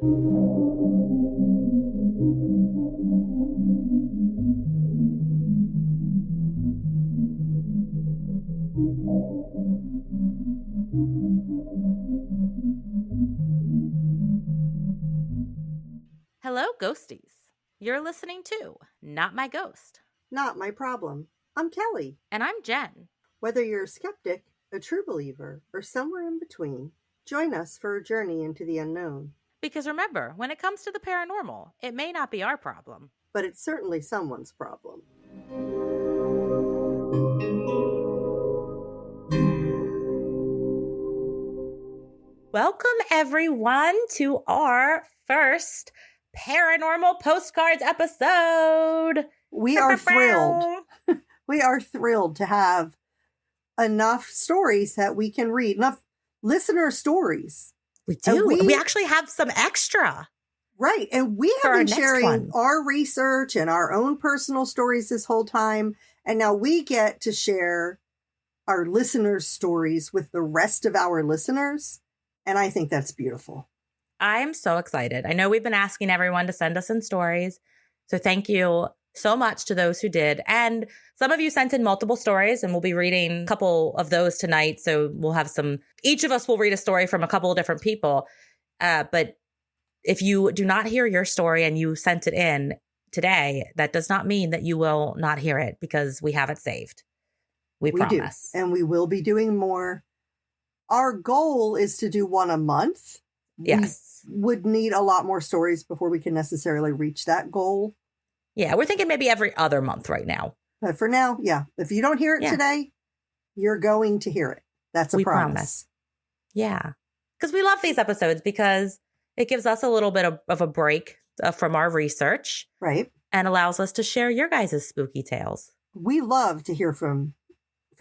Hello, ghosties. You're listening to Not My Ghost. Not My Problem. I'm Kelly. And I'm Jen. Whether you're a skeptic, a true believer, or somewhere in between, join us for a journey into the unknown. Because remember, when it comes to the paranormal, it may not be our problem. But it's certainly someone's problem. Welcome, everyone, to our first Paranormal Postcards episode. We are thrilled. We are thrilled to have enough stories that we can read, enough listener stories. We do. We actually have some extra. Right. And we have been sharing our research and our own personal stories this whole time. And now we get to share our listeners' stories with the rest of our listeners. And I think that's beautiful. I'm so excited. I know we've been asking everyone to send us in stories. So thank you so much to those who did. And some of you sent in multiple stories, and we'll be reading a couple of those tonight. So we'll have each of us will read a story from a couple of different people. But if you do not hear your story and you sent it in today, that does not mean that you will not hear it, because we have it saved. We promise. Do. And we will be doing more. Our goal is to do one a month. Yes. We would need a lot more stories before we can necessarily reach that goal. Yeah, we're thinking maybe every other month right now. But for now, yeah. If you don't hear it today, you're going to hear it. That's a promise. Yeah. Because we love these episodes, because it gives us a little bit of a break from our research. Right. And allows us to share your guys' spooky tales. We love to hear from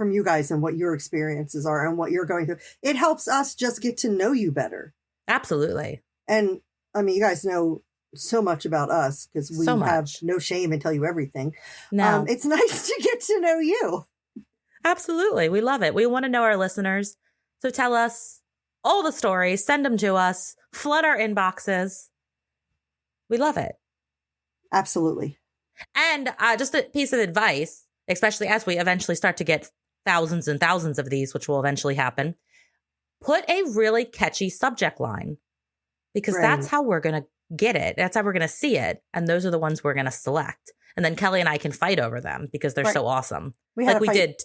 you guys and what your experiences are and what you're going through. It helps us just get to know you better. Absolutely. And I mean, you guys know so much about us because we have no shame and tell you everything. No. It's nice to get to know you. Absolutely. We love it. We want to know our listeners. So tell us all the stories, send them to us, flood our inboxes. We love it. Absolutely. And just a piece of advice, especially as we eventually start to get thousands and thousands of these, which will eventually happen, put a really catchy subject line, because that's how we're going to get it. That's how we're going to see it. And those are the ones we're going to select. And then Kelly and I can fight over them because they're so awesome. We did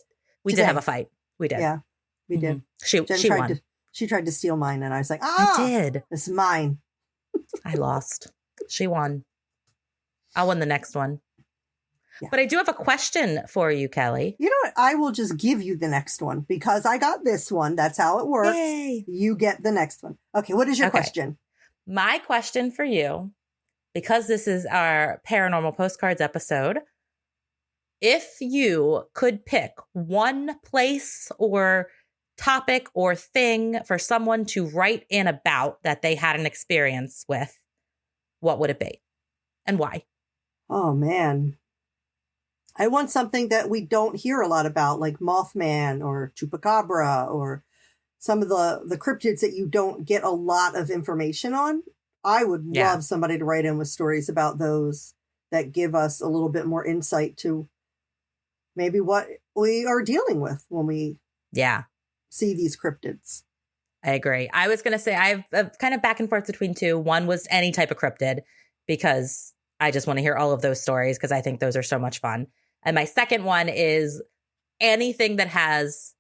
have a fight. We did. Yeah, we did. She won. She tried to steal mine, and I was like, I did. It's mine. I lost. She won. I'll win the next one. Yeah. But I do have a question for you, Kelly. You know what? I will just give you the next one because I got this one. That's how it works. Yay. You get the next one. Okay. What is your question? My question for you, because this is our Paranormal Postcards episode, if you could pick one place or topic or thing for someone to write in about that they had an experience with, what would it be and why? Oh, man. I want something that we don't hear a lot about, like Mothman or Chupacabra or some of the cryptids that you don't get a lot of information on. I would love somebody to write in with stories about those that give us a little bit more insight to maybe what we are dealing with when we see these cryptids. I agree. I was going to say I've kind of back and forth between two. One was any type of cryptid, because I just want to hear all of those stories because I think those are so much fun. And my second one is anything that has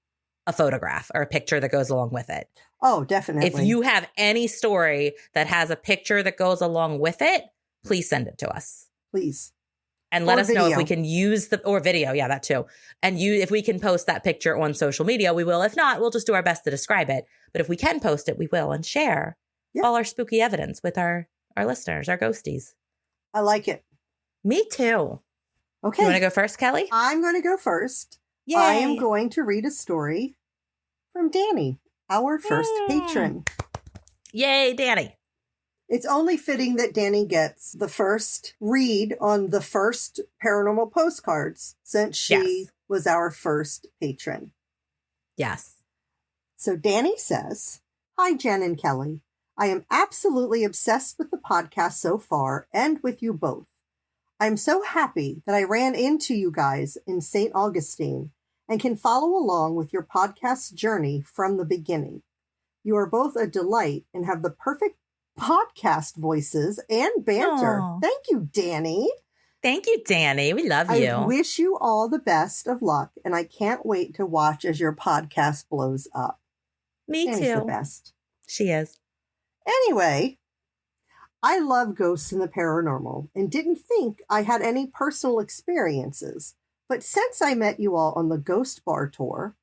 a photograph or a picture that goes along with it. Oh, definitely. If you have any story that has a picture that goes along with it, please send it to us. Please. And let us know if we can use or video. Yeah, that too. And if we can post that picture on social media, we will. If not, we'll just do our best to describe it. But if we can post it, we will, and share all our spooky evidence with our listeners, our ghosties. I like it. Me too. Okay. You want to go first, Kelly? I'm going to go first. Yay. I am going to read a story from Danny, our first patron. Yay, Danny. It's only fitting that Danny gets the first read on the first Paranormal Postcards, since she was our first patron. Yes. So Danny says, "Hi, Jen and Kelly. I am absolutely obsessed with the podcast so far and with you both. I'm so happy that I ran into you guys in St. Augustine and can follow along with your podcast journey from the beginning. You are both a delight and have the perfect podcast voices and banter. Aw. Thank you, Danny. Thank you, Danny. We love you. I wish you all the best of luck, and I can't wait to watch as your podcast blows up. Me Danny's too. the best. She is. Anyway, I love ghosts and the paranormal and didn't think I had any personal experiences. But since I met you all on the Ghost Bar tour,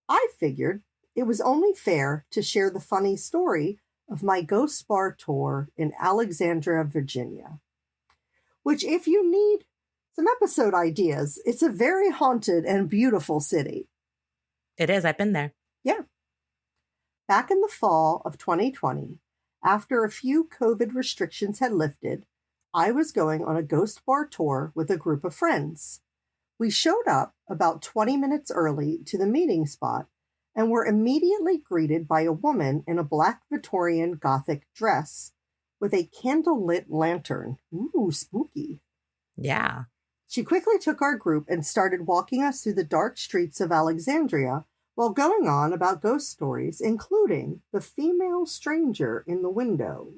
I figured it was only fair to share the funny story of my Ghost Bar tour in Alexandria, Virginia. Which, if you need some episode ideas, it's a very haunted and beautiful city. It is. I've been there. Yeah. Back in the fall of 2020, after a few COVID restrictions had lifted, I was going on a Ghost Bar tour with a group of friends. We showed up about 20 minutes early to the meeting spot and were immediately greeted by a woman in a black Victorian Gothic dress with a candlelit lantern. Ooh, spooky. Yeah. She quickly took our group and started walking us through the dark streets of Alexandria while going on about ghost stories, including the female stranger in the window.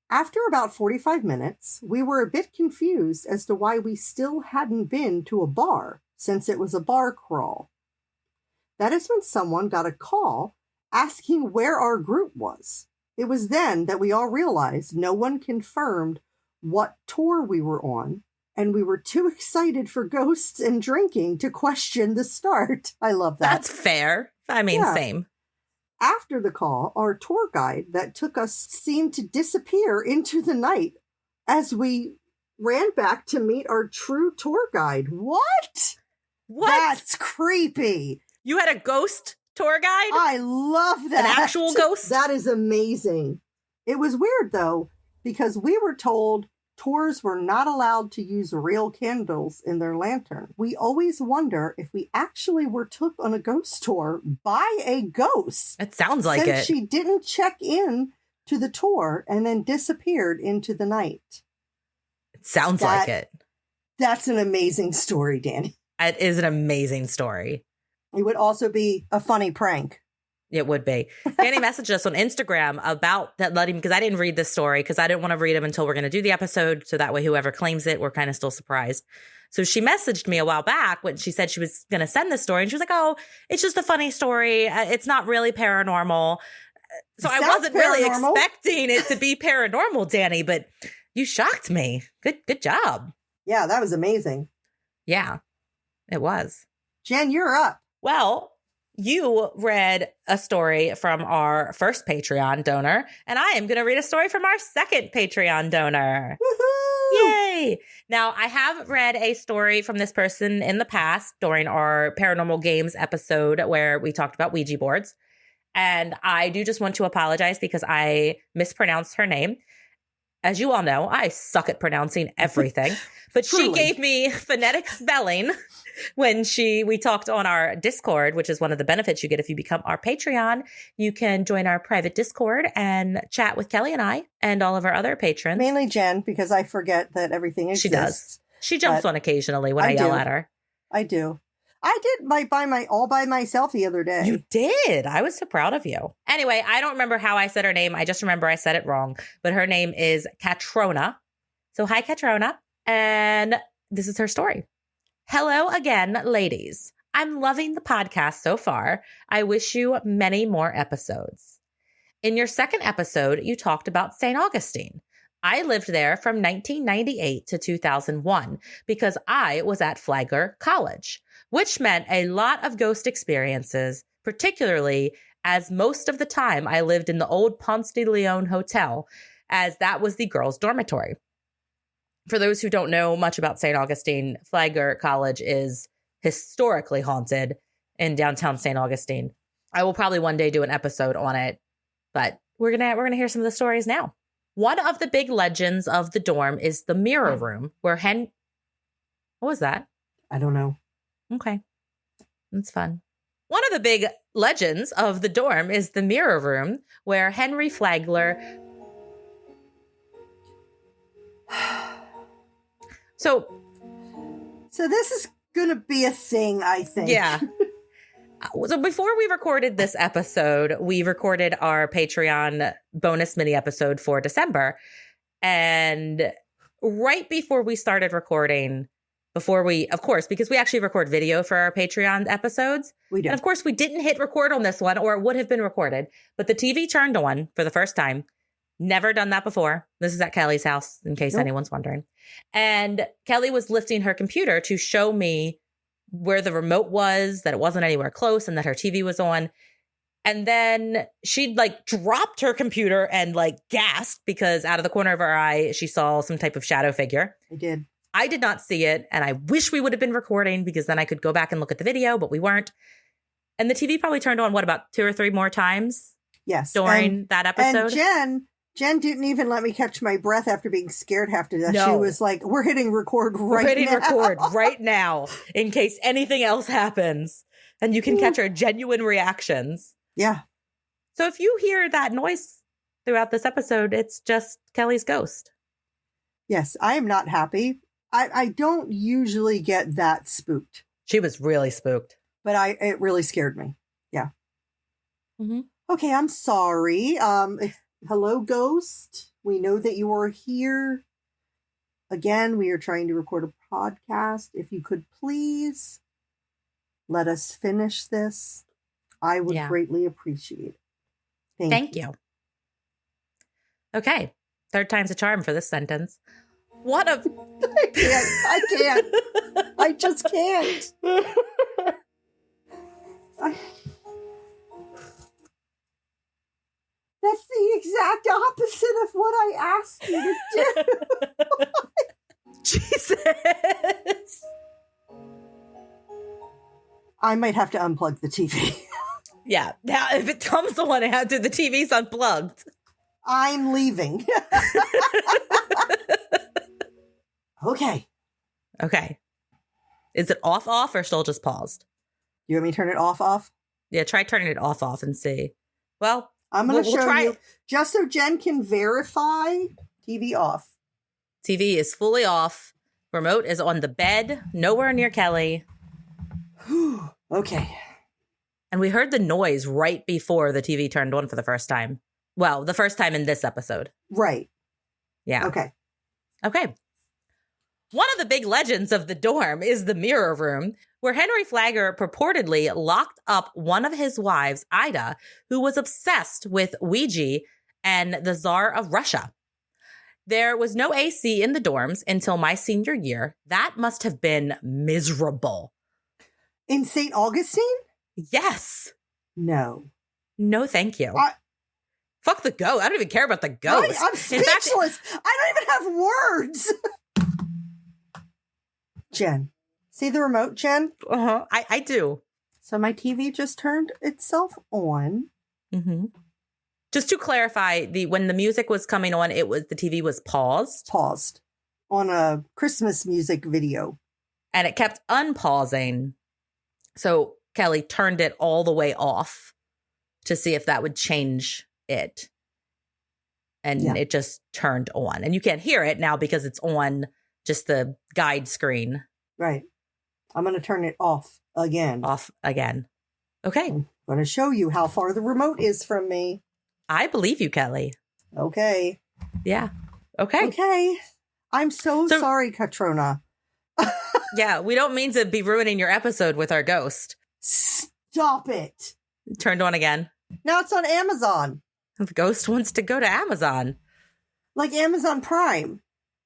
After about 45 minutes, we were a bit confused as to why we still hadn't been to a bar, since it was a bar crawl. That is when someone got a call asking where our group was. It was then that we all realized no one confirmed what tour we were on, and we were too excited for ghosts and drinking to question the start. I love that. That's fair. I mean, Yeah. same. After the call, our tour guide that took us seemed to disappear into the night as we ran back to meet our true tour guide. What? What? That's creepy. You had a ghost tour guide? I love that. An actual ghost? That is amazing. It was weird, though, because we were told tours were not allowed to use real candles in their lantern. We always wonder if we actually were took on a ghost tour by a ghost. It sounds like since it. she didn't check in to the tour and then disappeared into the night. It sounds like it. That's an amazing story, Danny. It is an amazing story. It would also be a funny prank. It would be. Danny messaged us on Instagram about that, because I didn't read this story because I didn't want to read them until we're going to do the episode. So that way, whoever claims it, we're kind of still surprised. So she messaged me a while back when she said she was going to send this story. And she was like, oh, it's just a funny story. It's not really paranormal. So I wasn't really expecting it to be paranormal, Danny, but you shocked me. Good job. Yeah, that was amazing. Yeah, it was. Jen, you're up. Well, you read a story from our first Patreon donor, and I am going to read a story from our second Patreon donor. Woohoo! Yay! Now, I have read a story from this person in the past during our Paranormal Games episode where we talked about Ouija boards. And I do just want to apologize because I mispronounced her name. As you all know, I suck at pronouncing everything. But she gave me phonetic spelling when we talked on our Discord, which is one of the benefits you get if you become our Patreon. You can join our private Discord and chat with Kelly and I and all of our other patrons. Mainly Jen, because I forget that everything exists. She does. She jumps on occasionally when I yell at her. I do. I did all by myself the other day. You did. I was so proud of you. Anyway, I don't remember how I said her name. I just remember I said it wrong. But her name is Katrona. So hi, Katrona. And this is her story. Hello again, ladies. I'm loving the podcast so far. I wish you many more episodes. In your second episode, you talked about St. Augustine. I lived there from 1998 to 2001 because I was at Flagler College, which meant a lot of ghost experiences, particularly as most of the time I lived in the old Ponce de Leon Hotel, as that was the girls' dormitory. For those who don't know much about St. Augustine, Flagler College is historically haunted in downtown St. Augustine. I will probably one day do an episode on it, but we're gonna hear some of the stories now. One of the big legends of the dorm is the mirror room where What was that? I don't know. Okay. That's fun. One of the big legends of the dorm is the mirror room, where Henry Flagler. So this is going to be a thing, I think. Yeah. So before we recorded this episode, we recorded our Patreon bonus mini episode for December. And right before we started recording, of course, because we actually record video for our Patreon episodes. We do. And of course, we didn't hit record on this one, or it would have been recorded. But the TV turned on for the first time. Never done that before. This is at Kelly's house, in case anyone's wondering. And Kelly was lifting her computer to show me where the remote was, that it wasn't anywhere close, and that her TV was on. And then she'd dropped her computer and gasped because out of the corner of her eye, she saw some type of shadow figure. I did not see it. And I wish we would have been recording because then I could go back and look at the video, but we weren't. And the TV probably turned on, about 2 or 3 more times? Yes. During that episode. And Jen didn't even let me catch my breath after being scared half to death. No. She was like, we're hitting record right now in case anything else happens. And you can catch our genuine reactions. Yeah. So if you hear that noise throughout this episode, it's just Kelly's ghost. Yes, I am not happy. I don't usually get that spooked. She was really spooked. But it really scared me. Yeah. Mm-hmm. Okay, I'm sorry. Hello, ghost. We know that you are here. Again, we are trying to record a podcast. If you could please let us finish this, I would greatly appreciate it. Thank you. Okay. 3rd time's a charm for this sentence. What a... I can't. I just can't. That's the exact opposite of what I asked you to do. Jesus. I might have to unplug the TV. Yeah. Now, if it comes on after the TV's unplugged, I'm leaving. Okay. Is it off, or still just paused? You want me to turn it off? Yeah, try turning it off and see. Well, I'm going to show you, just so Jen can verify, TV off. TV is fully off. Remote is on the bed, nowhere near Kelly. Okay. And we heard the noise right before the TV turned on for the first time. Well, the first time in this episode. Right. Yeah. Okay. One of the big legends of the dorm is the mirror room, where Henry Flagler purportedly locked up one of his wives, Ida, who was obsessed with Ouija and the Tsar of Russia. There was no AC in the dorms until my senior year. That must have been miserable. In St. Augustine? Yes. No, thank you. Fuck the ghost. I don't even care about the ghost. I'm speechless. I don't even have words. Jen. See the remote, Jen? Uh-huh. I do. So my TV just turned itself on. Mm-hmm. Just to clarify, when the music was coming on, the TV was paused. Paused. On a Christmas music video. And it kept unpausing. So Kelly turned it all the way off to see if that would change it. And it just turned on. And you can't hear it now because it's on just the guide screen. Right. I'm going to turn it off again. Okay. I'm going to show you how far the remote is from me. I believe you, Kelly. Okay. Yeah. Okay. Okay. I'm so sorry, Katrona. Yeah, we don't mean to be ruining your episode with our ghost. Stop it. Turned on again. Now it's on Amazon. The ghost wants to go to Amazon. Like Amazon Prime.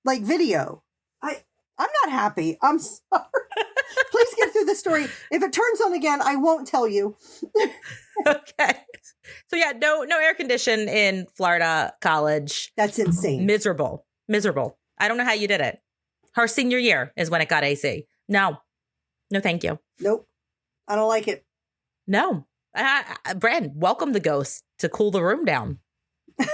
Like video. I'm not happy. I'm sorry. Please get through the story. If it turns on again, I won't tell you. Okay. So yeah, no air condition in Florida college. That's insane. Miserable. I don't know how you did it. Her senior year is when it got AC. No, thank you. Nope. I don't like it. No. Brand, welcome the ghost to cool the room down. The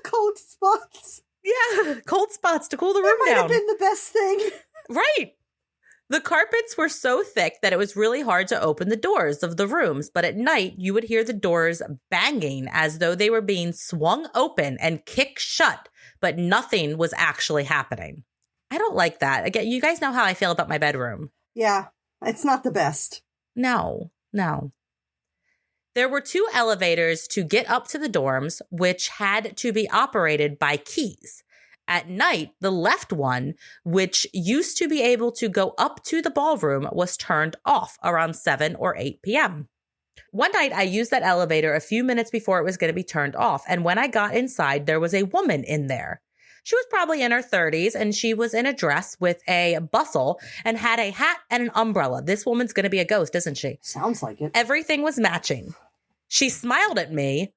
cold spots. Yeah, cold spots to cool the room down. That might down. have been the best thing. Right. The carpets were so thick that it was really hard to open the doors of the rooms, but at night you would hear the doors banging as though they were being swung open and kicked shut, but nothing was actually happening. I don't like that. Again, you guys know how I feel about my bedroom. Yeah, it's not the best. No. There were 2 elevators to get up to the dorms, which had to be operated by keys. At night, the left one, which used to be able to go up to the ballroom, was turned off around 7 or 8 p.m. One night, I used that elevator a few minutes before it was going to be turned off, and when I got inside, there was a woman in there. She was probably in her 30s, and she was in a dress with a bustle and had a hat and an umbrella. This woman's going to be a ghost, isn't she? Sounds like it. Everything was matching. She smiled at me,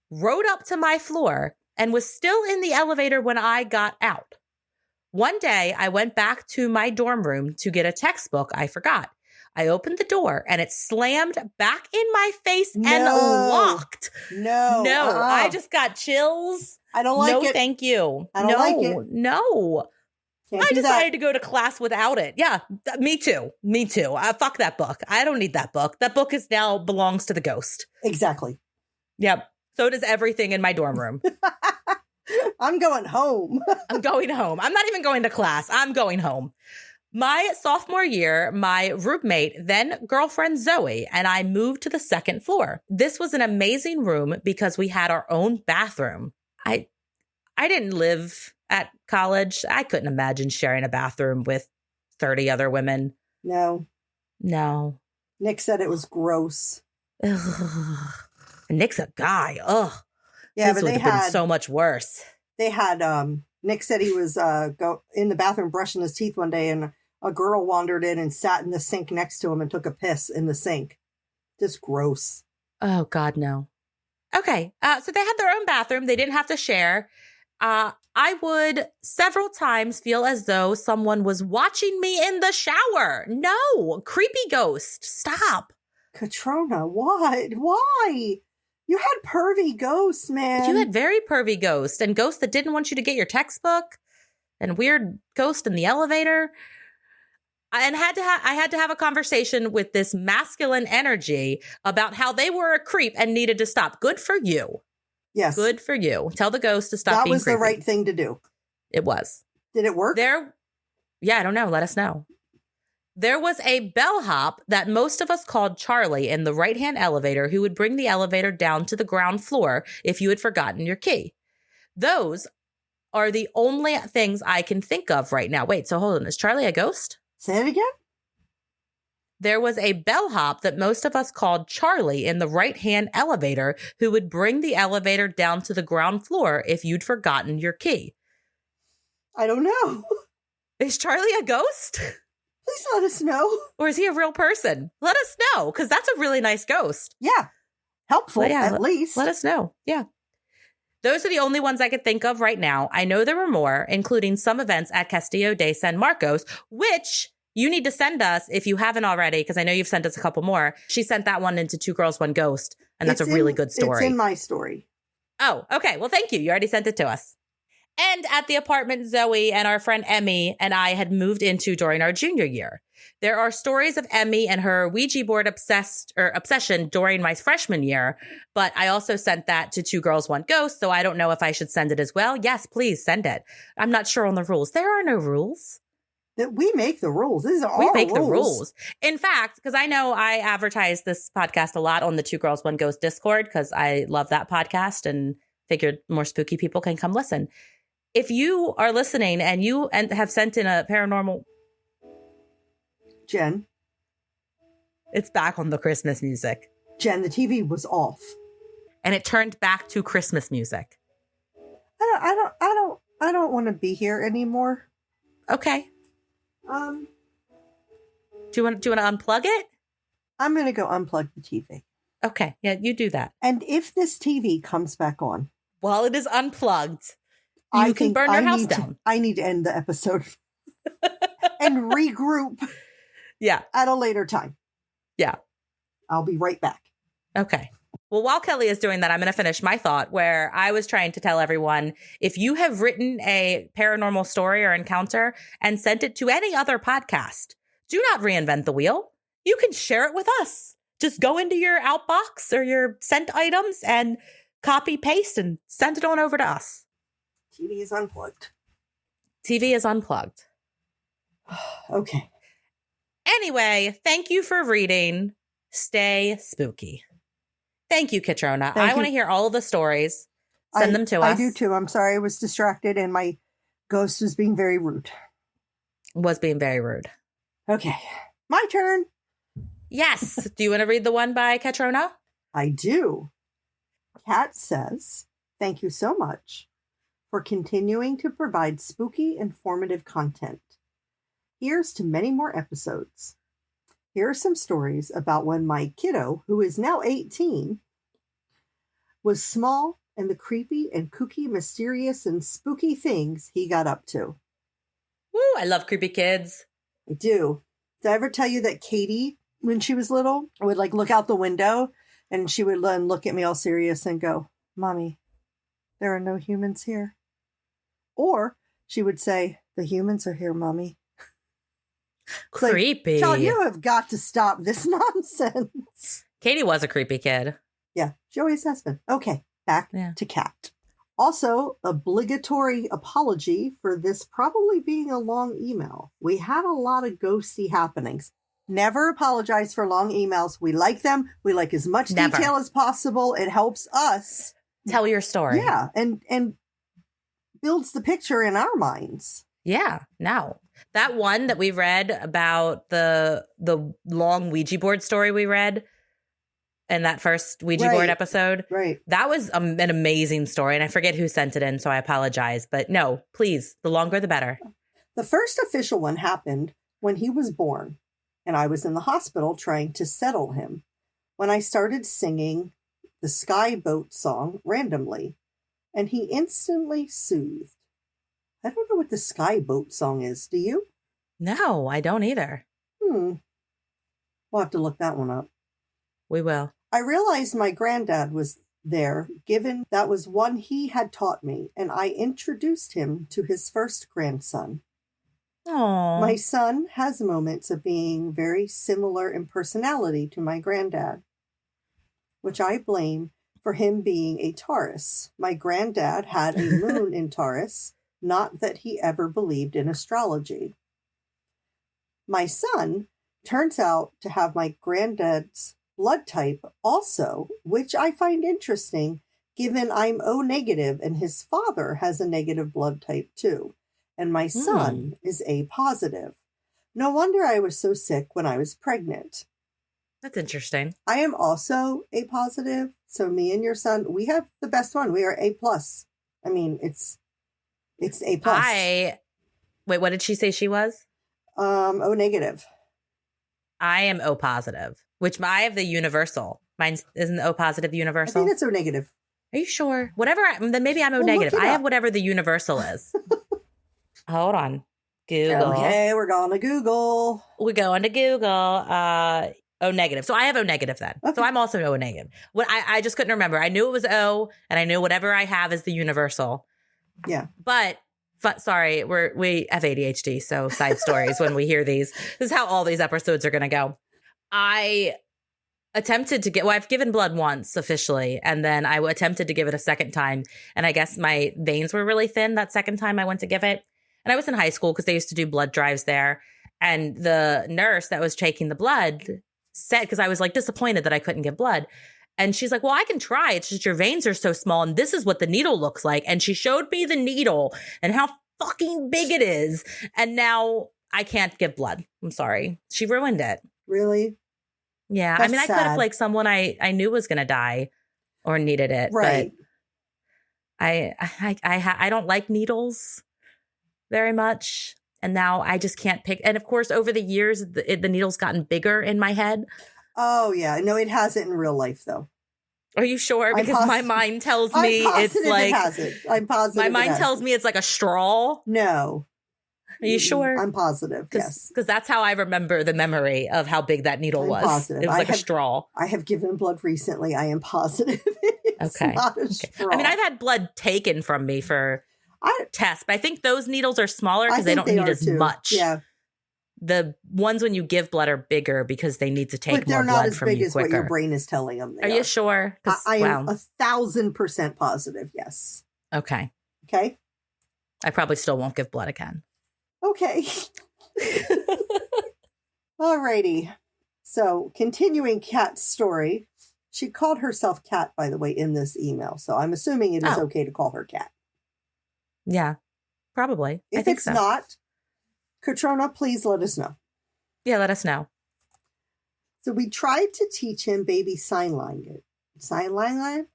rode up to my floor, and was still in the elevator when I got out. One day, I went back to my dorm room to get a textbook I forgot. I opened the door and it slammed back in my face and locked. No. I just got chills. I don't like it. No, thank you. I don't like it. No. I decided to go to class without it. Yeah, me too. Fuck that book. I don't need that book. That book is now belongs to the ghost. Exactly. Yep. So does everything in my dorm room. I'm going home. I'm going home. I'm not even going to class. I'm going home. My sophomore year, my roommate, then girlfriend Zoe, and I moved to the 2nd floor. This was an amazing room because we had our own bathroom. I didn't live at college. I couldn't imagine sharing a bathroom with 30 other women. No. Nick said it was gross. Ugh. Nick's a guy. Ugh. Yeah, this but would have been so much worse. They had Nick said he was in the bathroom brushing his teeth one day, and a girl wandered in and sat in the sink next to him and took a piss in the sink. Just gross. Oh God, no. Okay, so they had their own bathroom. They didn't have to share. I would several times feel as though someone was watching me in the shower. No, creepy ghost. Stop. Katrona, what? Why? You had pervy ghosts, man. You had very pervy ghosts and ghosts that didn't want you to get your textbook and weird ghost in the elevator. I had to have a conversation with this masculine energy about how they were a creep and needed to stop. Good for you. Yes. Good for you. Tell the ghost to stop being creepy. That was the right thing to do. It was. Did it work? Yeah, I don't know. Let us know. There was a bellhop that most of us called Charlie in the right-hand elevator who would bring the elevator down to the ground floor if you had forgotten your key. Those are the only things I can think of right now. Wait, so hold on. Is Charlie a ghost? Say it again? There was a bellhop that most of us called Charlie in the right-hand elevator who would bring the elevator down to the ground floor if you'd forgotten your key. I don't know. Is Charlie a ghost? Please let us know. Or is he a real person? Let us know, because that's a really nice ghost. Yeah. Helpful, at least. Let us know. Yeah. Those are the only ones I could think of right now. I know there were more, including some events at Castillo de San Marcos, which you need to send us if you haven't already, because I know you've sent us a couple more. She sent that one into Two Girls, One Ghost, and that's a really good story. It's in my story. Oh, okay. Well, thank you. You already sent it to us. And at the apartment Zoe and our friend Emmy and I had moved into during our junior year. There are stories of Emmy and her Ouija board obsession during my freshman year, but I also sent that to Two Girls, One Ghost, so I don't know if I should send it as well. Yes, please send it. I'm not sure on the rules. There are no rules. We make the rules. These are our rules. We make the rules. In fact, because I know I advertise this podcast a lot on the Two Girls, One Ghost Discord, because I love that podcast and figured more spooky people can come listen. If you are listening and you have sent in a paranormal... Jen. It's back on the Christmas music. Jen, the TV was off. And it turned back to Christmas music. I don't want to be here anymore. Okay. Do you want to unplug it? I'm going to go unplug the TV. Okay. Yeah, you do that. And if this TV comes back on... while it is unplugged... you can burn your house down. I need to end the episode and regroup. Yeah. At a later time. Yeah. I'll be right back. Okay. Well, while Kelly is doing that, I'm going to finish my thought where I was trying to tell everyone, if you have written a paranormal story or encounter and sent it to any other podcast, do not reinvent the wheel. You can share it with us. Just go into your outbox or your sent items and copy, paste, and send it on over to us. TV is unplugged. TV is unplugged. Okay. Anyway, thank you for reading. Stay spooky. Thank you, Katrona. I want to hear all of the stories. Send them to us. I do too. I'm sorry I was distracted and my ghost was being very rude. Okay. My turn. Yes. Do you want to read the one by Katrona? I do. Kat says, thank you so much for continuing to provide spooky, informative content. Here's to many more episodes. Here are some stories about when my kiddo, who is now 18, was small and the creepy and kooky, mysterious, and spooky things he got up to. Woo, I love creepy kids. I do. Did I ever tell you that Katie, when she was little, would like look out the window and she would then look at me all serious and go, Mommy, there are no humans here. Or she would say, the humans are here, Mommy. Creepy. Like, John, you have got to stop this nonsense. Katie was a creepy kid. Yeah, she always has been. Okay, back to Kat. Also, obligatory apology for this probably being a long email. We had a lot of ghosty happenings. Never apologize for long emails. We like them. We like as much detail as possible. It helps us tell your story. Yeah, and builds the picture in our minds. Yeah, no. That one that we read about the long Ouija board story we read in that first Ouija board episode. Right. That was an amazing story. And I forget who sent it in, so I apologize. But no, please, the longer the better. The first official one happened when he was born, and I was in the hospital trying to settle him when I started singing the Sky Boat song randomly, and he instantly soothed. I don't know what the Sky Boat song is. Do you? No, I don't either. We'll have to look that one up. We will. I realized my granddad was there, given that was one he had taught me, and I introduced him to his first grandson. Aww. My son has moments of being very similar in personality to my granddad, which I blame for him being a Taurus. My granddad had a moon in Taurus, not that he ever believed in astrology. My son turns out to have my granddad's blood type also, which I find interesting given I'm O negative and his father has a negative blood type too. And my son is A positive. No wonder I was so sick when I was pregnant. That's interesting. I am also A positive. So me and your son, we have the best one. We are A plus. I mean, it's A plus. Wait, what did she say she was? O negative. I am O positive, which I have the universal. Mine isn't O positive universal. I think that's O negative. Are you sure? Whatever. Then maybe I'm O negative. I have whatever the universal is. Hold on. Google. Okay, we're going to Google. We're going to Google. O negative. So I have O negative then. Okay. So I'm also O negative. What I just couldn't remember. I knew it was O, and I knew whatever I have is the universal. Yeah. But sorry, we have ADHD, so side stories when we hear these. This is how all these episodes are going to go. I attempted to I've given blood once officially, and then I attempted to give it a second time. And I guess my veins were really thin that second time I went to give it. And I was in high school because they used to do blood drives there. And the nurse that was taking the blood said, because I was like disappointed that I couldn't give blood. And she's like, well, I can try. It's just your veins are so small. And this is what the needle looks like. And she showed me the needle and how fucking big it is. And now I can't give blood. I'm sorry. She ruined it. Really? Yeah. That's I mean, I could have like someone I knew was going to die or needed it. Right. But I don't like needles very much. And now I just can't pick. And of course, over the years, the needle's gotten bigger in my head. Oh, yeah. No, it hasn't in real life, though. Are you sure? Because my mind tells me it's like... it hasn't. I'm positive. My mind tells me it's like a straw. No. Are you sure? I'm positive, yes. Because that's how I remember the memory of how big that needle was. Positive. It was like a straw. I have given blood recently. I am positive. It's not a straw. I mean, I've had blood taken from me for tests, but I think those needles are smaller because they don't need as much. Yeah. The ones when you give blood are bigger because they need to take But they're more not blood as from big you as what quicker. your brain is telling them they Are you sure? I am Wow. 1,000% positive, yes. Okay. Okay? I probably still won't give blood again. Okay. Alrighty. So, continuing Kat's story. She called herself Kat, by the way, in this email. So I'm assuming it is okay to call her Kat. Yeah, probably. If it's not, Katrona, please let us know. Yeah, let us know. So we tried to teach him baby sign language. Sign language?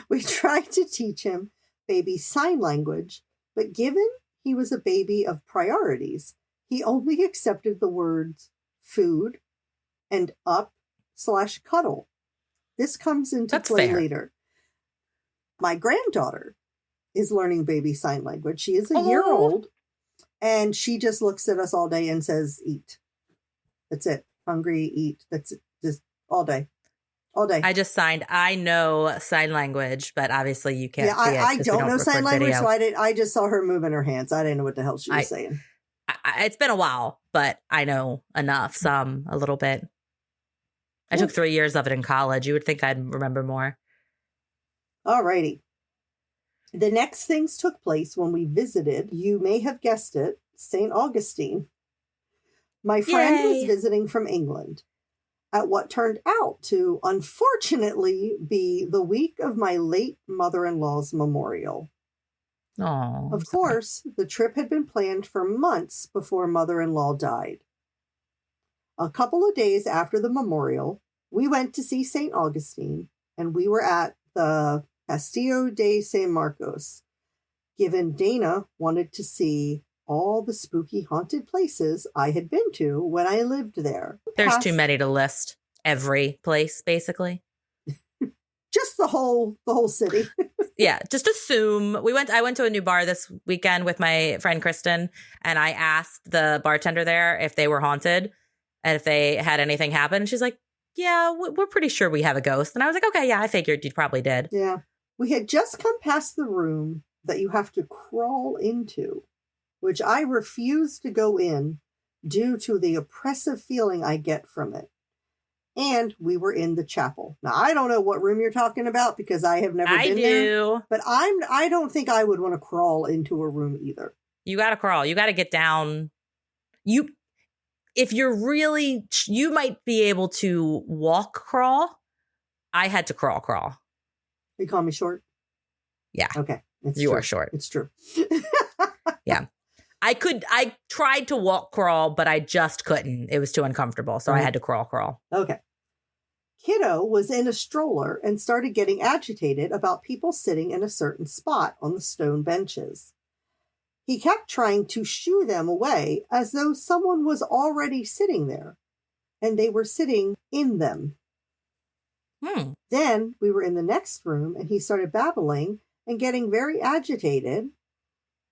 We tried to teach him baby sign language, but given he was a baby of priorities, he only accepted the words food and up/cuddle. This comes into play later. My granddaughter is learning baby sign language. She is a year old, and she just looks at us all day and says, eat. That's it. Hungry, eat. That's it. Just all day. All day. I just signed, I know sign language, but obviously you can't see it. I don't know sign language, so I just saw her moving her hands. I didn't know what the hell she was saying. It's been a while, but I know enough, a little bit. I took 3 years of it in college. You would think I'd remember more. All righty. The next things took place when we visited, you may have guessed it, St. Augustine. My friend was visiting from England at what turned out to, unfortunately, be the week of my late mother-in-law's memorial. Oh, of course, the trip had been planned for months before mother-in-law died. A couple of days after the memorial, we went to see St. Augustine, and we were at the Castillo de San Marcos, given Dana wanted to see all the spooky haunted places I had been to when I lived there. There's too many to list. Every place, basically. Just the whole city. Yeah, just assume. I went to a new bar this weekend with my friend Kristen, and I asked the bartender there if they were haunted and if they had anything happen. She's like, yeah, we're pretty sure we have a ghost. And I was like, okay, yeah, I figured you probably did. Yeah. We had just come past the room that you have to crawl into, which I refuse to go in due to the oppressive feeling I get from it. And we were in the chapel. Now, I don't know what room you're talking about because I have never been there. But I don't think I would want to crawl into a room either. You got to crawl. You got to get down. If you're really, you might be able to walk crawl. I had to crawl. You call me short? Yeah. Okay. You are short. It's true. Yeah. I tried to walk crawl, but I just couldn't. It was too uncomfortable. So I had to crawl. Okay. Kiddo was in a stroller and started getting agitated about people sitting in a certain spot on the stone benches. He kept trying to shoo them away as though someone was already sitting there, and they were sitting in them. Then we were in the next room, and he started babbling and getting very agitated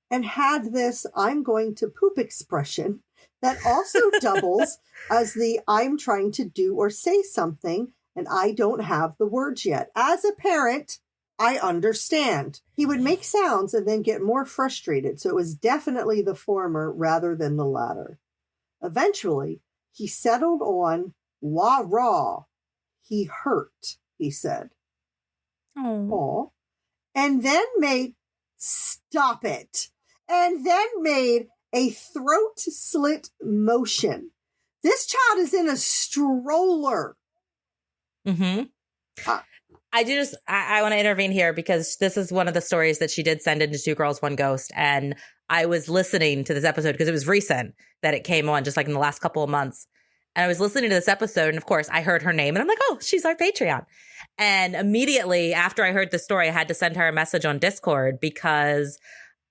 and had this I'm going to poop expression that also doubles as the I'm trying to do or say something, and I don't have the words yet. As a parent, I understand. He would make sounds and then get more frustrated, so it was definitely the former rather than the latter. Eventually, he settled on wah-raw. He hurt, he said. Oh. And then made, stop it. And then made a throat slit motion. This child is in a stroller. Mm-hmm. I want to intervene here because this is one of the stories that she did send into Two Girls, One Ghost. And I was listening to this episode because it was recent that it came on, just like in the last couple of months. And I was listening to this episode, and of course, I heard her name, and I'm like, oh, she's our Patreon. And immediately after I heard the story, I had to send her a message on Discord because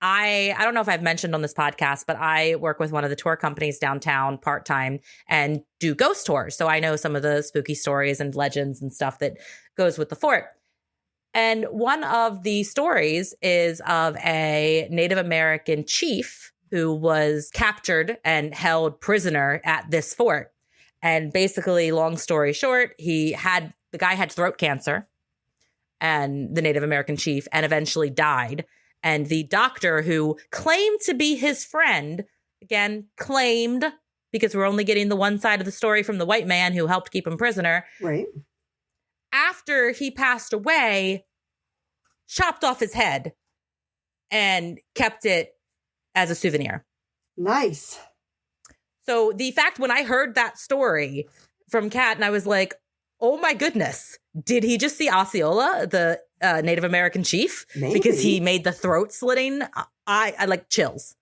I don't know if I've mentioned on this podcast, but I work with one of the tour companies downtown part-time and do ghost tours. So I know some of the spooky stories and legends and stuff that goes with the fort. And one of the stories is of a Native American chief who was captured and held prisoner at this fort. And basically, long story short, the guy had throat cancer, and the Native American chief, and eventually died. And the doctor who claimed to be his friend, again, claimed, because we're only getting the one side of the story from the white man who helped keep him prisoner. Right. After he passed away, chopped off his head and kept it as a souvenir. Nice. So the fact when I heard that story from Kat, and I was like, oh my goodness, did he just see Osceola, the Native American chief? Maybe. Because he made the throat slitting. I like chills.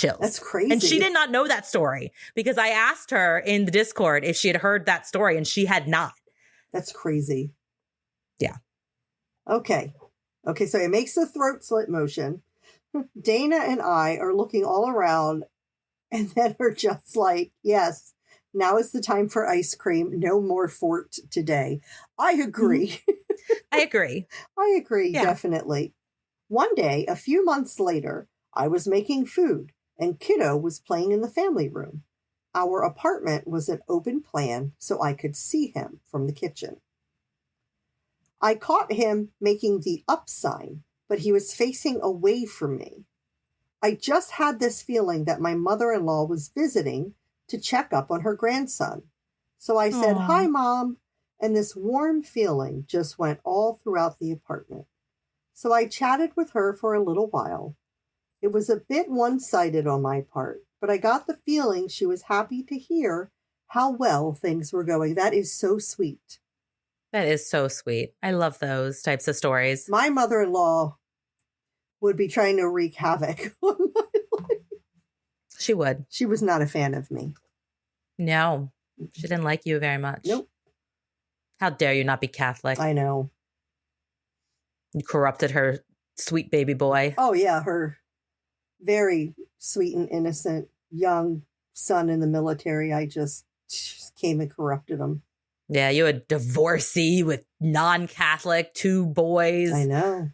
That's crazy. And she did not know that story because I asked her in the Discord if she had heard that story and she had not. That's crazy. Yeah. Okay. So it makes the throat slit motion. Dana and I are looking all around and then are just like, yes, now is the time for ice cream. No more fort today. I agree. I agree. I agree, definitely. One day, a few months later, I was making food and Kiddo was playing in the family room. Our apartment was an open plan, so I could see him from the kitchen. I caught him making the up sign, but he was facing away from me. I just had this feeling that my mother-in-law was visiting to check up on her grandson. So I said, "Hi, Mom," and this warm feeling just went all throughout the apartment. So I chatted with her for a little while. It was a bit one-sided on my part, but I got the feeling she was happy to hear how well things were going. That is so sweet. That is so sweet. I love those types of stories. My mother-in-law would be trying to wreak havoc on my life. She would. She was not a fan of me. No, she didn't like you very much. Nope. How dare you not be Catholic? I know. You corrupted her sweet baby boy. Oh, yeah. Her very sweet and innocent young son in the military. I just came and corrupted him. Yeah, you a divorcee with non-Catholic, 2 boys. I know.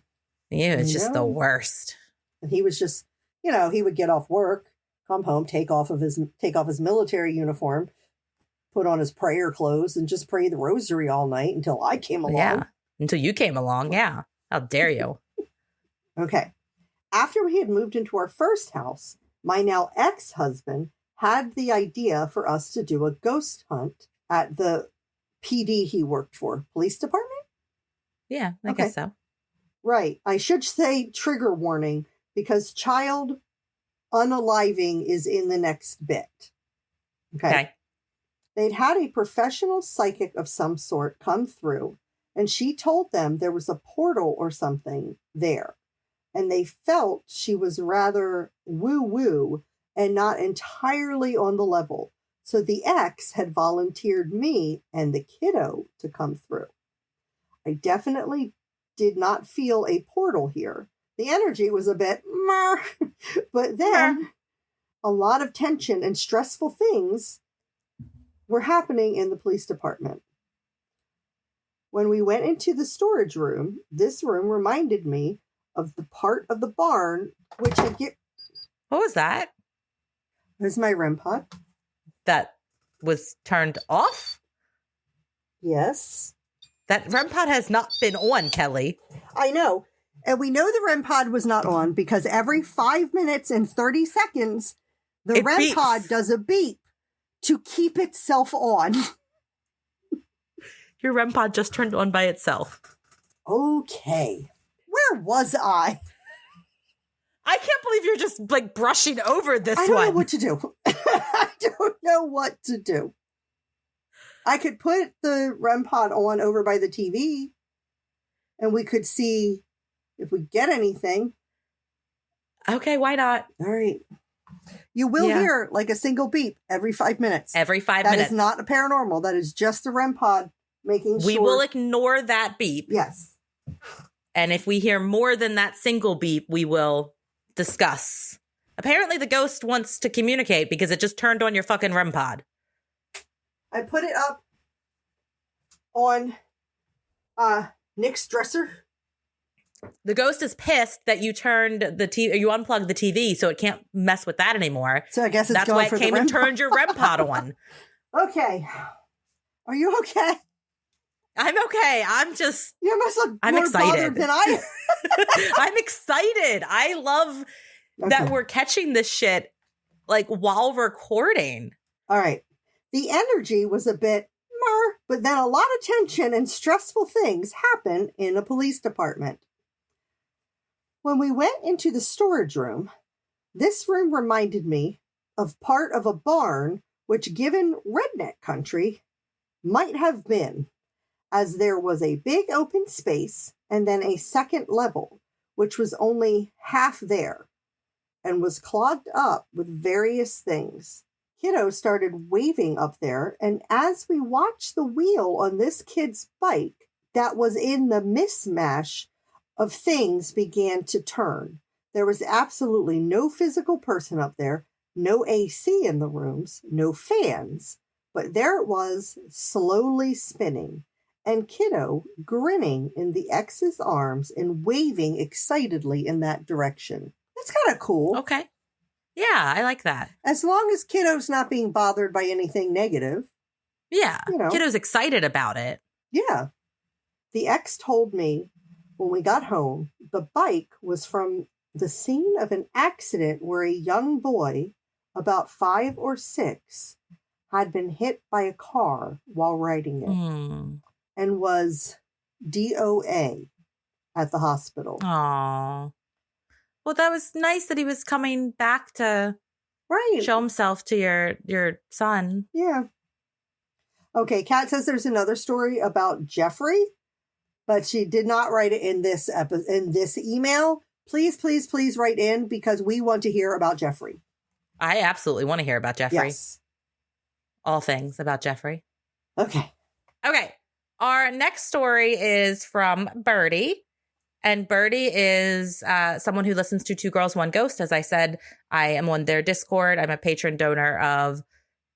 Yeah, it's just the worst. And he was just, he would get off work, come home, take off his military uniform, put on his prayer clothes, and just pray the rosary all night until I came along. Yeah, until you came along. Yeah. How dare you? Okay. After we had moved into our first house, my now ex-husband had the idea for us to do a ghost hunt at the PD he worked for. Police department? Yeah, I guess so. Right. I should say trigger warning because child unaliving is in the next bit. Okay. They'd had a professional psychic of some sort come through, and she told them there was a portal or something there. And they felt she was rather woo-woo and not entirely on the level. So the ex had volunteered me and the kiddo to come through. I definitely did not feel a portal here. The energy was a bit, but then a lot of tension and stressful things were happening in the police department. When we went into the storage room, this room reminded me of the part of the barn which had What was that? There's my REM pod. That was turned off? Yes. That REM pod has not been on, Kelly. I know. And we know the REM pod was not on because every 5 minutes and 30 seconds, the REM beeps. pod does a beep to keep itself on. Your REM pod just turned on by itself. Okay. Where was I? I can't believe you're just like brushing over this one. I don't know what to do. I don't know what to do. I could put the REM pod on over by the TV and we could see if we get anything. Okay, why not? All right. You will hear like a single beep every 5 minutes. Every 5 minutes. That is not a paranormal. That is just the REM pod making sure. We will ignore that beep. Yes. And if we hear more than that single beep, we will discuss. Apparently the ghost wants to communicate because it just turned on your fucking REM pod. I put it up on Nick's dresser. The ghost is pissed that you turned the TV, or you unplugged the TV, so it can't mess with that anymore. So I guess it's that's going why for it came the and REM turned your REM pod on. Okay. Are you okay? I'm okay. You must look I'm more excited. bothered than I am. I'm excited. I love that we're catching this shit like while recording. All right. The energy was a bit but then a lot of tension and stressful things happen in a police department. When we went into the storage room, this room reminded me of part of a barn, which given redneck country might have been, as there was a big open space and then a second level, which was only half there and was clogged up with various things. Kiddo started waving up there, and as we watched the wheel on this kid's bike that was in the mismatch of things began to turn. There was absolutely no physical person up there, no AC in the rooms, no fans, but there it was, slowly spinning, and Kiddo grinning in the X's arms and waving excitedly in that direction. That's kind of cool. Okay. Yeah, I like that. As long as Kiddo's not being bothered by anything negative. Yeah. Kiddo's excited about it. Yeah. The ex told me when we got home, the bike was from the scene of an accident where a young boy, about 5 or 6, had been hit by a car while riding it and was DOA at the hospital. Aww. Well, that was nice that he was coming back to show himself to your son. Yeah. Okay, Kat says there's another story about Jeffrey, but she did not write it in this email. Please, please, please write in because we want to hear about Jeffrey. I absolutely want to hear about Jeffrey. Yes. All things about Jeffrey. Okay. Our next story is from Birdie. And Birdie is someone who listens to Two Girls, One Ghost. As I said, I am on their Discord. I'm a patron donor of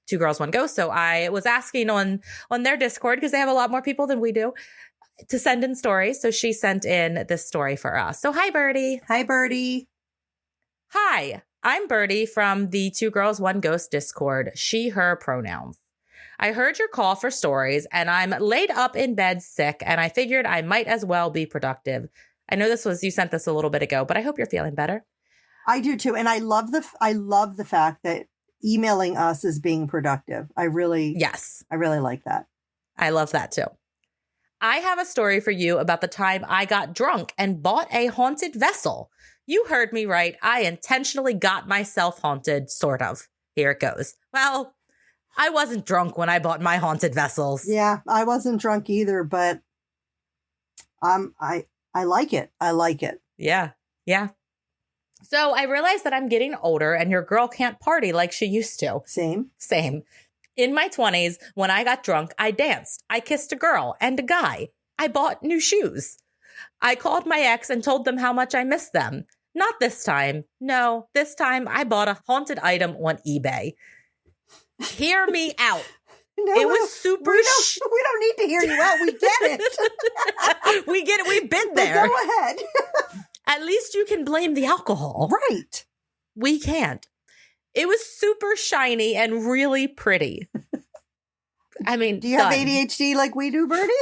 Two Girls, One Ghost. So I was asking on their Discord, because they have a lot more people than we do, to send in stories. So she sent in this story for us. So hi, Birdie. Hi, Birdie. Hi, I'm Birdie from the Two Girls, One Ghost Discord. She, her pronouns. I heard your call for stories, and I'm laid up in bed sick, and I figured I might as well be productive. I know you sent this a little bit ago, but I hope you're feeling better. I do too. And I love the fact that emailing us is being productive. I really like that. I love that too. I have a story for you about the time I got drunk and bought a haunted vessel. You heard me right. I intentionally got myself haunted, sort of. Here it goes. Well, I wasn't drunk when I bought my haunted vessels. Yeah, I wasn't drunk either, but I like it. I like it. Yeah. So I realized that I'm getting older and your girl can't party like she used to. Same. In my 20s, when I got drunk, I danced. I kissed a girl and a guy. I bought new shoes. I called my ex and told them how much I missed them. Not this time. No, this time I bought a haunted item on eBay. Hear me out. No, it was super. We don't need to hear you out. We get it. We get it. We've been there. But go ahead. At least you can blame the alcohol. Right. We can't. It was super shiny and really pretty. I mean, do you have ADHD like we do, Birdie?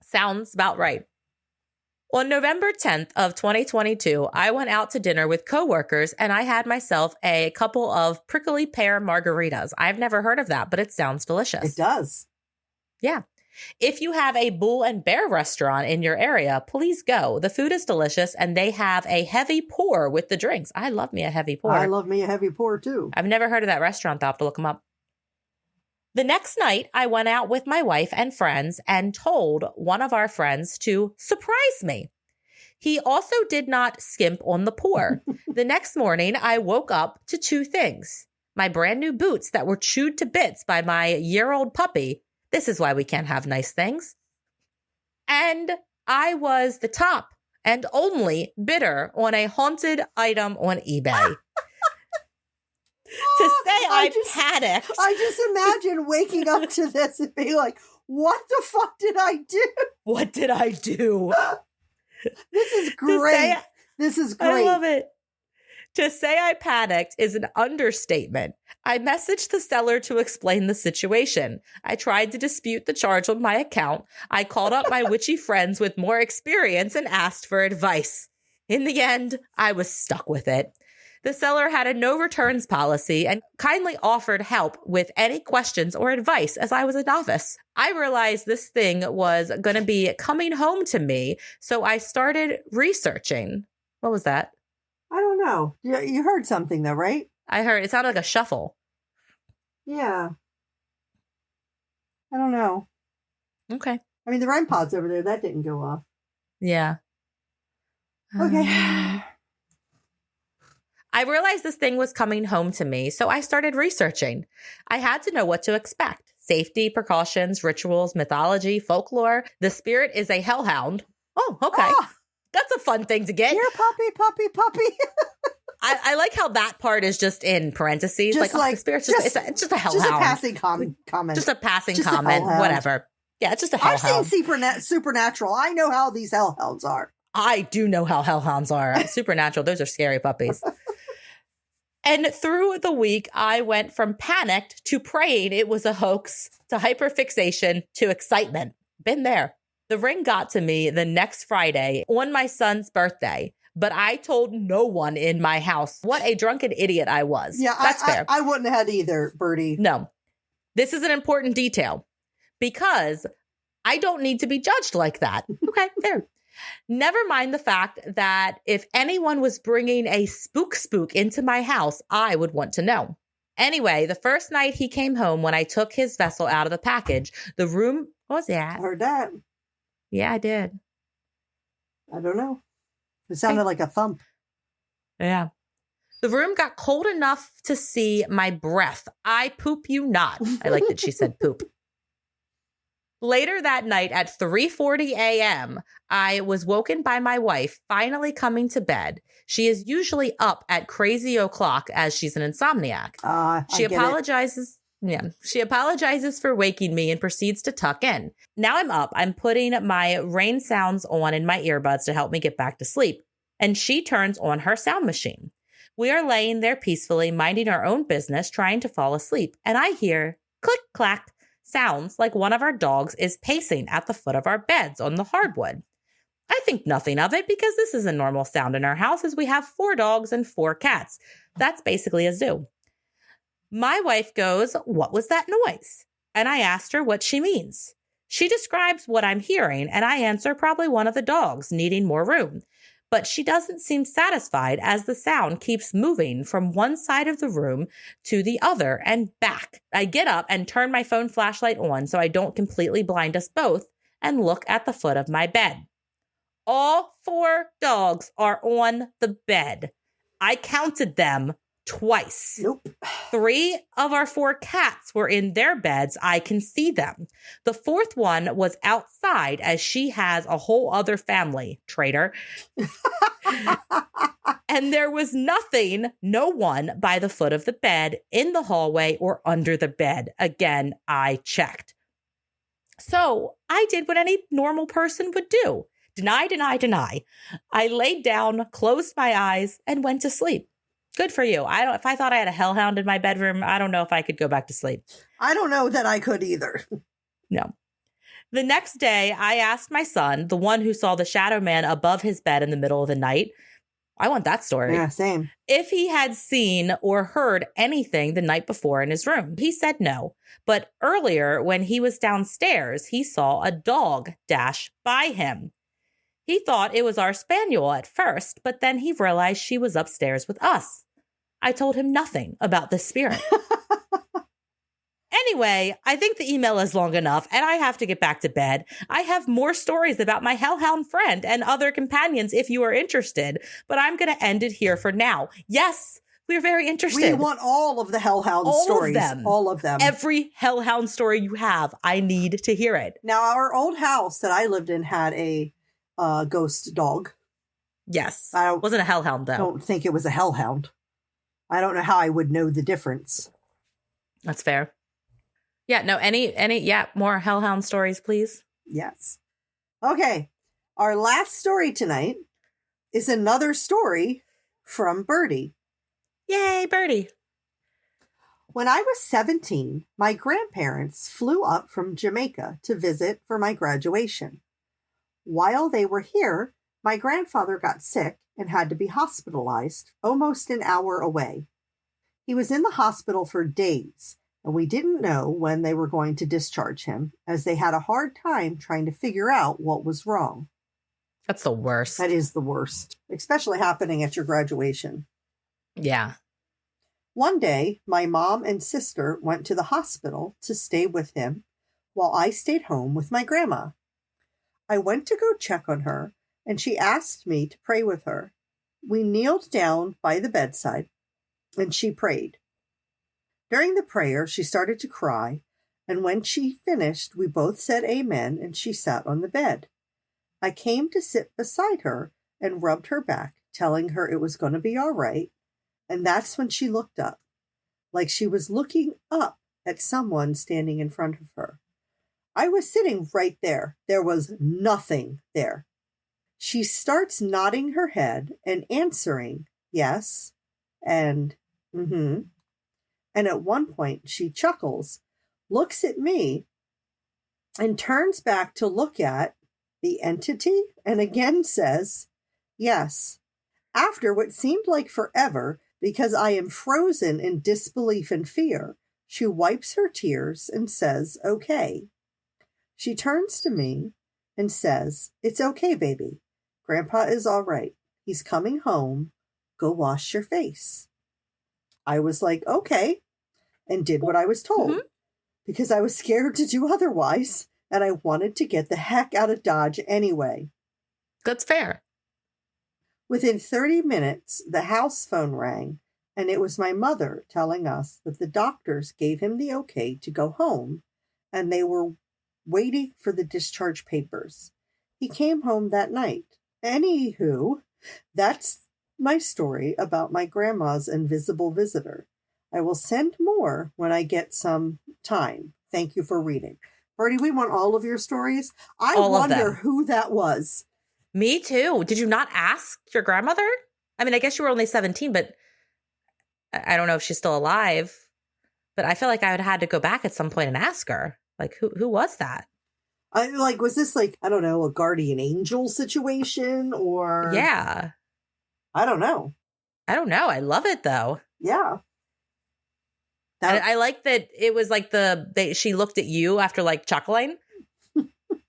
Sounds about right. On November 10th of 2022, I went out to dinner with coworkers and I had myself a couple of prickly pear margaritas. I've never heard of that, but it sounds delicious. It does. Yeah. If you have a Bull and Bear restaurant in your area, please go. The food is delicious and they have a heavy pour with the drinks. I love me a heavy pour. I love me a heavy pour too. I've never heard of that restaurant, though. I'll have to look them up. The next night, I went out with my wife and friends and told one of our friends to surprise me. He also did not skimp on the pour. The next morning, I woke up to 2 things. My brand new boots that were chewed to bits by my year-old puppy. This is why we can't have nice things. And I was the top and only bidder on a haunted item on eBay. To say I panicked. I just imagine waking up to this and being like, what the fuck did I do? What did I do? This is great. This is great. I love it. To say I panicked is an understatement. I messaged the seller to explain the situation. I tried to dispute the charge on my account. I called up my witchy friends with more experience and asked for advice. In the end, I was stuck with it. The seller had a no returns policy and kindly offered help with any questions or advice as I was a novice. I realized this thing was going to be coming home to me, so I started researching. What was that? I don't know. You heard something though, right? I heard it sounded like a shuffle. Yeah. I don't know. Okay. I mean, the REM pod's over there. That didn't go off. Yeah. Okay. I realized this thing was coming home to me, so I started researching. I had to know what to expect. Safety, precautions, rituals, mythology, folklore. The spirit is a hellhound. Oh, okay. Oh, that's a fun thing to get. Here, puppy. I like how that part is just in parentheses. Just the spirit's it's just a hellhound. Just a passing comment. Just a passing comment. Whatever. Yeah, it's just a hellhound. I've seen Supernatural. I know how these hellhounds are. I do know how hellhounds are. Supernatural. Those are scary puppies. And through the week, I went from panicked to praying it was a hoax to hyperfixation to excitement. Been there. The ring got to me the next Friday on my son's birthday, but I told no one in my house. What a drunken idiot I was. Yeah, that's fair. I wouldn't have had either, Birdie. No. This is an important detail because I don't need to be judged like that. Okay, there. Never mind the fact that if anyone was bringing a spook into my house, I would want to know. Anyway, the first night he came home when I took his vessel out of the package, the room, what was that? I heard that. Yeah, I did. I don't know. It sounded like a thump. Yeah. The room got cold enough to see my breath. I poop you not. I like that she said poop. Later that night at 3:40 a.m., I was woken by my wife finally coming to bed. She is usually up at crazy o'clock as she's an insomniac. She apologizes. Yeah, she apologizes for waking me and proceeds to tuck in. Now I'm up. I'm putting my rain sounds on in my earbuds to help me get back to sleep. And she turns on her sound machine. We are laying there peacefully, minding our own business, trying to fall asleep. And I hear click, clack. Sounds like one of our dogs is pacing at the foot of our beds on the hardwood. I think nothing of it because this is a normal sound in our house as we have 4 dogs and 4 cats. That's basically a zoo. My wife goes, "What was that noise?" And I asked her what she means. She describes what I'm hearing and I answer probably one of the dogs needing more room. But she doesn't seem satisfied as the sound keeps moving from one side of the room to the other and back. I get up and turn my phone flashlight on so I don't completely blind us both and look at the foot of my bed. All 4 dogs are on the bed. I counted them twice. Nope. 3 of our 4 cats were in their beds. I can see them. The 4th one was outside as she has a whole other family, traitor. And there was nothing, no one by the foot of the bed, in the hallway, or under the bed. Again, I checked. So I did what any normal person would do. Deny, deny, deny. I laid down, closed my eyes, and went to sleep. Good for you. If I thought I had a hellhound in my bedroom, I don't know if I could go back to sleep. I don't know that I could either. No. The next day, I asked my son, the one who saw the shadow man above his bed in the middle of the night. I want that story. Yeah, same. If he had seen or heard anything the night before in his room. He said no. But earlier, when he was downstairs, he saw a dog dash by him. He thought it was our spaniel at first, but then he realized she was upstairs with us. I told him nothing about the spirit. Anyway, I think the email is long enough and I have to get back to bed. I have more stories about my hellhound friend and other companions if you are interested, but I'm going to end it here for now. Yes, we're very interested. We want all of the hellhound stories. All of them. Every hellhound story you have, I need to hear it. Now, our old house that I lived in had a ghost dog. Yes. Wasn't a hellhound, though. I don't think it was a hellhound. I don't know how I would know the difference. That's fair. Yeah, no, more hellhound stories, please. Yes. Okay. Our last story tonight is another story from Birdie. Yay, birdie. When I was 17, my grandparents flew up from Jamaica to visit for my graduation. While they were here, my grandfather got sick and had to be hospitalized almost an hour away. He was in the hospital for days, and we didn't know when they were going to discharge him, as they had a hard time trying to figure out what was wrong. That's the worst. That is the worst, especially happening at your graduation. Yeah. One day, my mom and sister went to the hospital to stay with him while I stayed home with my grandma. I went to go check on her, and she asked me to pray with her. We kneeled down by the bedside, and she prayed. During the prayer, she started to cry, and when she finished, we both said amen, and she sat on the bed. I came to sit beside her and rubbed her back, telling her it was going to be all right, and that's when she looked up, like she was looking up at someone standing in front of her. I was sitting right there. There was nothing there. She starts nodding her head and answering yes and mm-hmm. And at one point she chuckles, looks at me, and turns back to look at the entity and again says yes. After what seemed like forever, because I am frozen in disbelief and fear, she wipes her tears and says, okay. She turns to me and says, it's okay, baby. Grandpa is all right. He's coming home. Go wash your face. I was like, okay, and did what I was told because I was scared to do otherwise, and I wanted to get the heck out of Dodge anyway. That's fair. Within 30 minutes, the house phone rang, and it was my mother telling us that the doctors gave him the okay to go home, and they were waiting for the discharge papers. He came home that night. Anywho, that's my story about my grandma's invisible visitor. I will send more when I get some time. Thank you for reading. Birdie, we want all of your stories. I wonder who that was. Me too. Did you not ask your grandmother? I mean, I guess you were only 17, but I don't know if she's still alive. But I feel like I would have had to go back at some point and ask her. Like, who was that? Was this like, I don't know, a guardian angel situation or? Yeah. I don't know. I love it though. Yeah. I like that it was like she looked at you after like chuckling.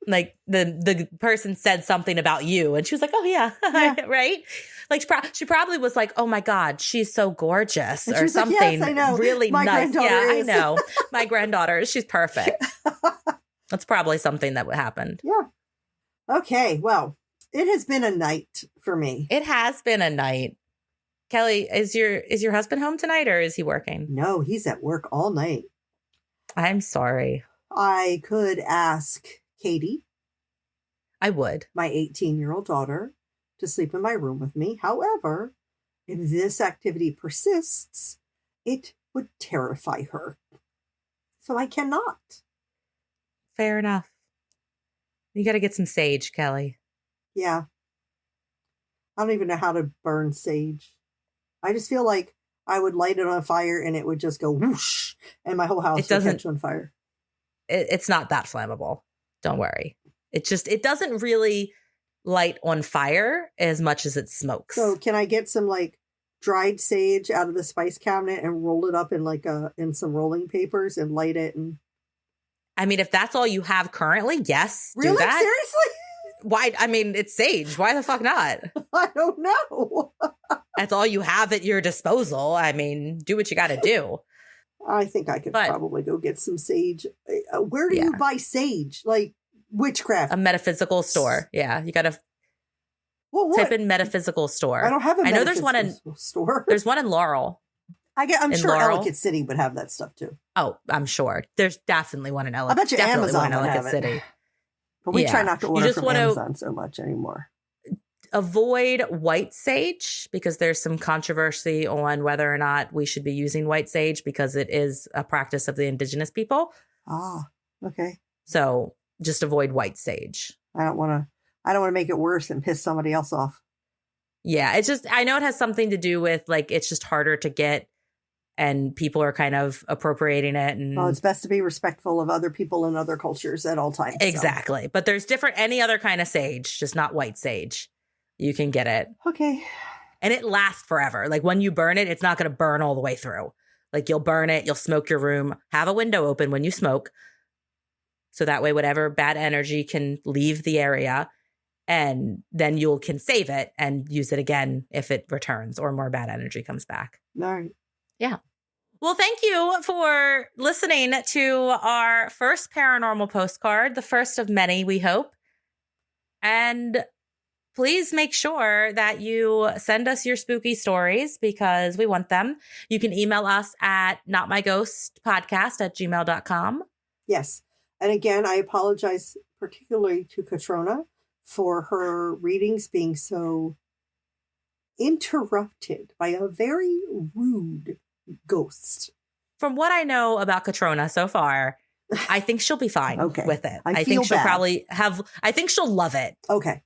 Like the person said something about you and she was like, oh yeah. Right? Like she probably was like, oh my God, she's so gorgeous or something. Like, yes, I know. Really my nice. Yeah, I know. My granddaughter, she's perfect. That's probably something that happened. Yeah. Okay. Well, it has been a night for me. It has been a night. Kelly, is your husband home tonight or is he working? No, he's at work all night. I'm sorry. I could ask Katie. I would. My 18-year-old daughter to sleep in my room with me. However, if this activity persists, it would terrify her. So I cannot. Fair enough. You got to get some sage, Kelly. Yeah. I don't even know how to burn sage. I just feel like I would light it on fire and it would just go whoosh and my whole house would catch on fire. It's not that flammable. Don't worry. It doesn't really light on fire as much as it smokes. So can I get some like dried sage out of the spice cabinet and roll it up in in some rolling papers and light it? And I mean, if that's all you have currently, yes. Really? Do that. Seriously? Why? I mean, it's sage. Why the fuck not? I don't know. That's all you have at your disposal. I mean, do what you got to do. I think I could probably go get some sage. Where do you buy sage? Like witchcraft? A metaphysical store. Yeah, you got to type in metaphysical store. I don't have a metaphysical I know there's one in store. There's one in Laurel. I'm sure Ellicott City would have that stuff too. Oh, I'm sure. There's definitely one in Ellicott. I bet you Amazon would have City. It. But we try not to order from Amazon so much anymore. Avoid white sage because there's some controversy on whether or not we should be using white sage because it is a practice of the indigenous people. Ah, okay. So just avoid white sage. I don't want to make it worse and piss somebody else off. Yeah, it's just, I know it has something to do with like, it's just harder to get and people are kind of appropriating it. And Well, it's best to be respectful of other people and other cultures at all times. Exactly. So. But there's any other kind of sage, just not white sage. You can get it. Okay. And it lasts forever. Like when you burn it, it's not going to burn all the way through. Like you'll burn it, you'll smoke your room, have a window open when you smoke. So that way, whatever bad energy can leave the area. And then you can save it and use it again if it returns or more bad energy comes back. All right. Yeah. Well, thank you for listening to our first paranormal postcard, the first of many, we hope. And please make sure that you send us your spooky stories because we want them. You can email us at notmyghostpodcast@gmail.com. Yes. And again, I apologize particularly to Katrona for her readings being so interrupted by a very rude ghost. From what I know about Katrona so far, I think she'll be fine with it. I think she'll probably I think she'll love it. Okay.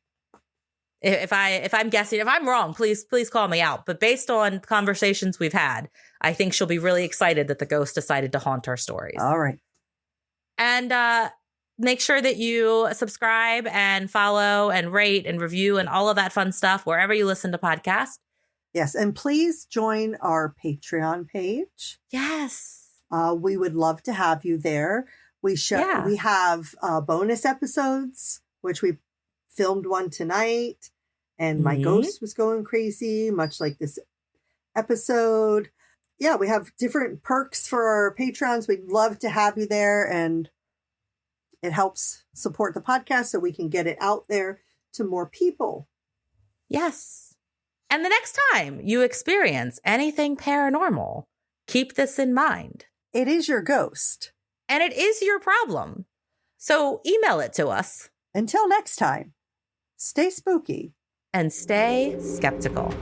If I'm guessing, if I'm wrong, please call me out. But based on conversations we've had, I think she'll be really excited that the ghost decided to haunt our stories. All right. And make sure that you subscribe and follow and rate and review and all of that fun stuff wherever you listen to podcasts. Yes. And please join our Patreon page. Yes. We would love to have you there. We have bonus episodes, which we filmed one tonight. And my ghost was going crazy, much like this episode. Yeah, we have different perks for our patrons. We'd love to have you there. And it helps support the podcast so we can get it out there to more people. Yes. And the next time you experience anything paranormal, keep this in mind. It is your ghost. And it is your problem. So email it to us. Until next time, stay spooky. And stay skeptical.